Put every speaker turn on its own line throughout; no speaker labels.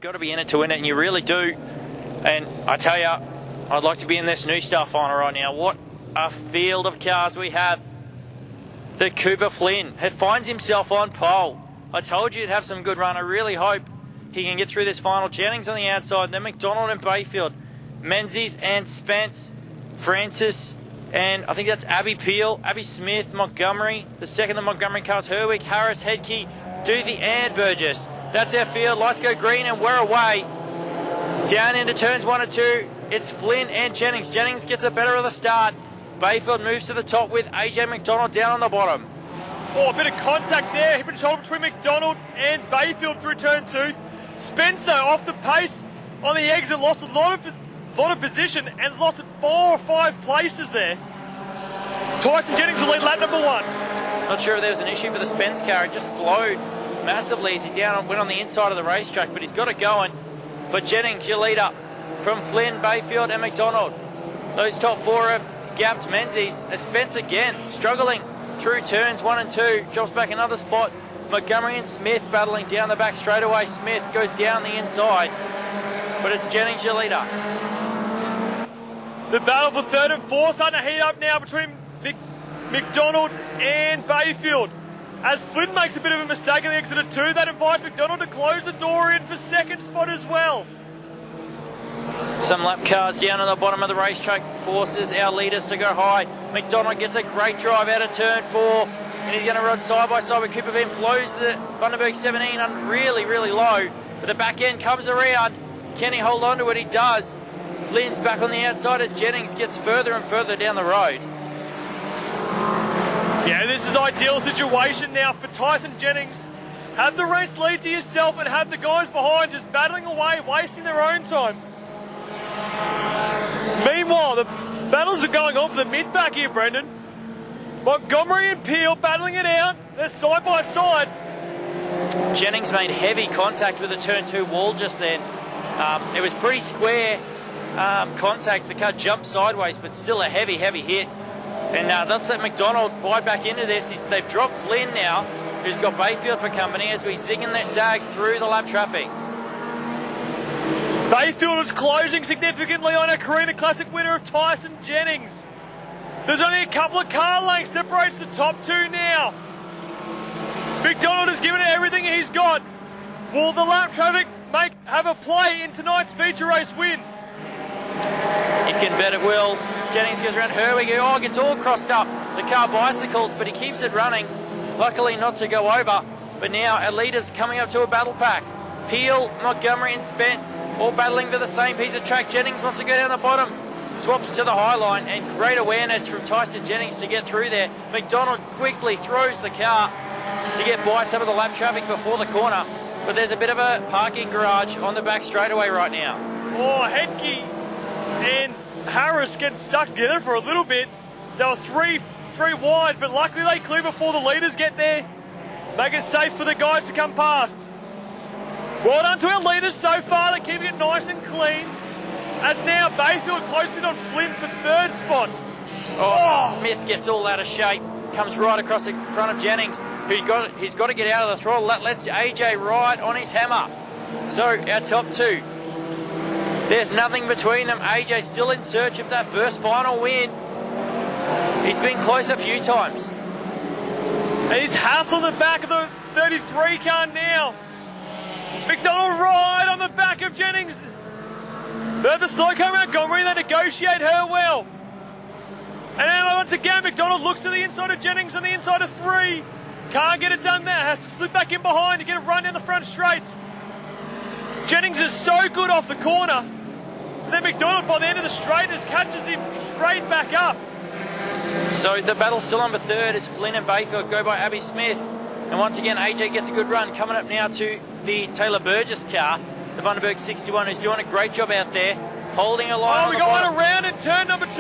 got to be in it to win it, and you really do. And I tell you, I'd like to be in this New Star final right now. What a field of cars we have. The Cooper Flynn finds himself on pole. I told you he'd have some good run. I really hope he can get through this final. Jennings on the outside, then McDonald and Bayfield. Menzies and Spence, Francis, and I think that's Abby Peel, Abby Smith, Montgomery. The second of the Montgomery cars, Herwig, Harris, Headkey, Doothy and Burgess. That's our field. Lights go green and we're away. Down into turns 1 and 2. It's Flynn and Jennings. Jennings gets the better of the start. Bayfield moves to the top with AJ McDonald down on the bottom.
Oh, a bit of contact there. Hip and shoulder between McDonald and Bayfield through turn 2. Spence, though, off the pace on the exit, lost a lot of position and lost 4 or 5 places there. Tyson Jennings will lead lap number 1.
Not sure if there was an issue for the Spence car. It just slowed massively as he went on the inside of the racetrack, but he's got it going. But Jennings, your leader, from Flynn, Bayfield and McDonald. Those top 4 have gapped Menzies. Spence again, struggling through turns 1 and 2. Drops back another spot. Montgomery and Smith battling down the back straightaway. Smith goes down the inside. But it's Jennings, your leader.
The battle for 3rd and 4th starting to heat up now between McDonald and Bayfield. As Flynn makes a bit of a mistake on the exit of 2, that invites McDonald to close the door in for 2nd spot as well.
Some lap cars down on the bottom of the racetrack forces our leaders to go high. McDonald gets a great drive out of turn 4, and he's going to run side by side with Cooper Van. Flows the Bundaberg 17 on really, really low, but the back end comes around. Can he hold on to it? He does. Flynn's back on the outside as Jennings gets further and further down the road.
Yeah, this is an ideal situation now for Tyson Jennings. Have the race lead to yourself and have the guys behind just battling away, wasting their own time. Meanwhile, the battles are going on for the mid-back here, Brendan. Montgomery and Peel battling it out. They're side by side.
Jennings made heavy contact with the turn 2 wall just then. It was pretty square contact. The car jumped sideways, but still a heavy, heavy hit. And let's let McDonald bite back into this. They've dropped Flynn now, who's got Bayfield for company as we zig and zag through the lap traffic.
Bayfield is closing significantly on a Carina Classic winner of Tyson Jennings. There's only a couple of car lengths separates the top 2 now. McDonald has given it everything he's got. Will the lap traffic have a play in tonight's feature race win?
You can bet it will. Jennings goes around Herwig, who gets all crossed up. The car bicycles, but he keeps it running. Luckily not to go over. But now our leaders coming up to a battle pack. Peel, Montgomery and Spence all battling for the same piece of track. Jennings wants to go down the bottom. Swaps to the high line, and great awareness from Tyson Jennings to get through there. McDonald quickly throws the car to get by some of the lap traffic before the corner. But there's a bit of a parking garage on the back straightaway right now.
Oh, Headkey and Harris get stuck together for a little bit. They were three wide, but luckily they clear before the leaders get there. Make it safe for the guys to come past. Well done to our leaders so far. They're keeping it nice and clean. As now Bayfield close in on Flynn for 3rd spot.
Oh, Smith gets all out of shape. Comes right across the front of Jennings. He's got to get out of the throttle. That lets AJ right on his hammer. So our top 2. There's nothing between them. AJ still in search of that first final win. He's been close a few times.
And he's hassled the back of the 33 car now. McDonald right on the back of Jennings. They're the slow car Montgomery. They negotiate her well. And then once again, McDonald looks to the inside of Jennings on the inside of 3. Can't get it done there. Has to slip back in behind to get a run down the front straight. Jennings is so good off the corner. Then McDonald by the end of the straight just catches him straight back up.
So the battle's still on for 3rd as Flynn and Bayfield go by Abby Smith. And once again, AJ gets a good run. Coming up now to the Taylor Burgess car, the Bundaberg 61, who's doing a great job out there, holding a line.
Oh, we got one around in turn number 2.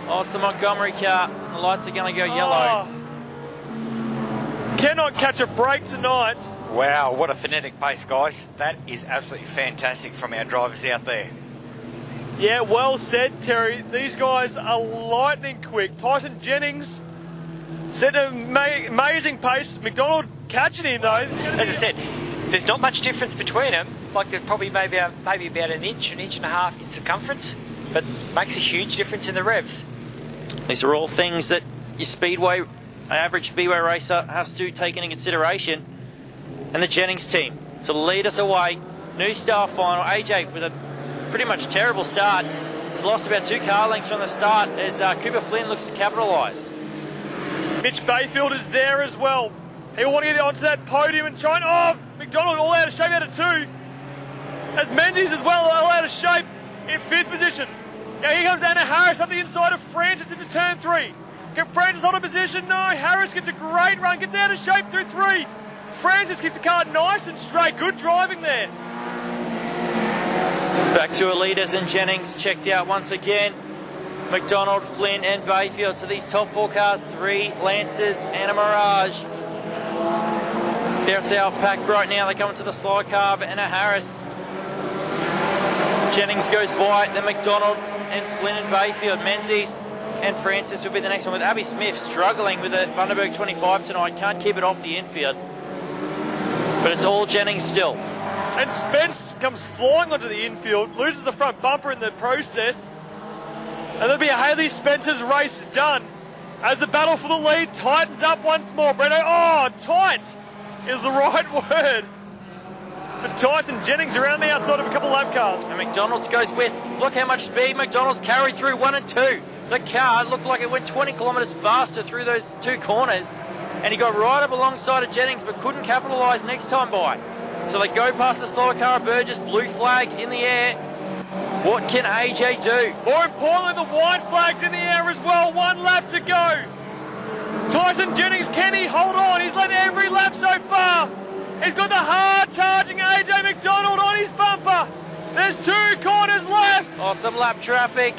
Oh, it's the Montgomery car. The lights are going to go yellow.
Cannot catch a break tonight.
Wow, what a frenetic pace, guys. That is absolutely fantastic from our drivers out there.
Yeah, well said, Terry. These guys are lightning quick. Tyson Jennings set an amazing pace. McDonald catching him, though.
As I said, There's not much difference between them. Like there's probably maybe about an inch and a half in circumference, but makes a huge difference in the revs.
These are all things that your speedway, average speedway racer has to take into consideration. And the Jennings team to lead us away. New Star final. AJ with a pretty much terrible start. He's lost about 2 car lengths from the start as Cooper Flynn looks to capitalise.
Mitch Bayfield is there as well. He will want to get onto that podium and try and... Oh, McDonald all out of shape out of 2. As Menzies as well, all out of shape in 5th position. Now here comes Anna Harris up the inside of Francis into turn 3. Can Francis hold a position? No, Harris gets a great run, gets out of shape through 3. Francis keeps the car nice and straight. Good driving there.
Back to her leaders, and Jennings checked out once again. McDonald, Flynn and Bayfield. So these top 4 cars, 3 Lancers and a Mirage. That's our pack right now. They come into the slide car of Anna Harris. Jennings goes by, then McDonald and Flynn and Bayfield. Menzies and Francis will be the next one, with Abby Smith struggling with the Vandenberg 25 tonight. Can't keep it off the infield. But it's all Jennings still.
And Spence comes flying onto the infield, loses the front bumper in the process. And there'll be a Haley Spencer's race done as the battle for the lead tightens up once more. Breno, oh, tight is the right word for Tyson Jennings around the outside of a couple of lap cars.
And McDonald's goes with, look how much speed McDonald's carried through 1 and 2. The car looked like it went 20 kilometres faster through those 2 corners. And he got right up alongside of Jennings, but couldn't capitalise next time by. So they go past the slower car of Burgess, blue flag in the air. What can AJ do?
More importantly, the white flag's in the air as well. 1 lap to go. Tyson Jennings, can he hold on? He's led every lap so far. He's got the hard-charging AJ McDonald on his bumper. There's 2 corners left.
Oh, some lap traffic.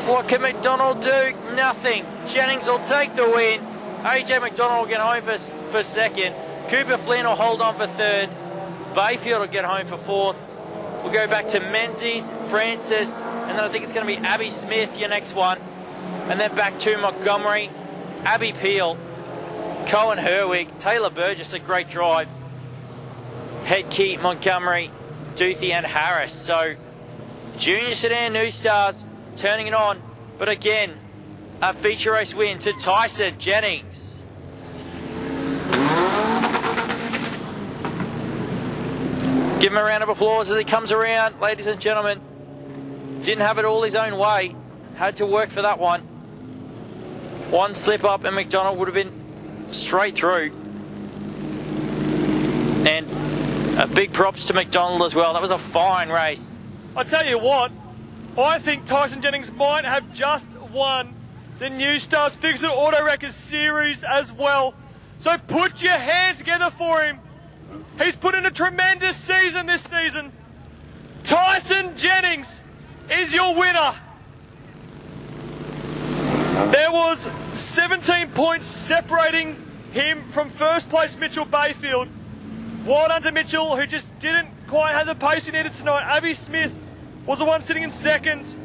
What can McDonald do? Nothing. Jennings will take the win. AJ McDonald will get home for 2nd. Cooper Flynn will hold on for 3rd. Bayfield will get home for 4th. We'll go back to Menzies, Francis, and then I think it's going to be Abby Smith, your next one. And then back to Montgomery, Abby Peel, Cohen Herwig, Taylor Burgess, a great drive. Headkey, Montgomery, Duthie and Harris. So Junior Sedan New Stars turning it on. But again, a feature race win to Tyson Jennings. Give him a round of applause as he comes around, ladies and gentlemen. Didn't have it all his own way. Had to work for that one. 1 slip up and McDonald would have been straight through. And a big props to McDonald as well. That was a fine race.
I tell you what, I think Tyson Jennings might have just won the New Stars Fixed Auto Wreckers Series as well. So put your hands together for him. He's put in a tremendous season this season. Tyson Jennings is your winner. There was 17 points separating him from 1st place Mitchell Bayfield. Well done to Mitchell, who just didn't quite have the pace he needed tonight. Abby Smith was the one sitting in 2nd.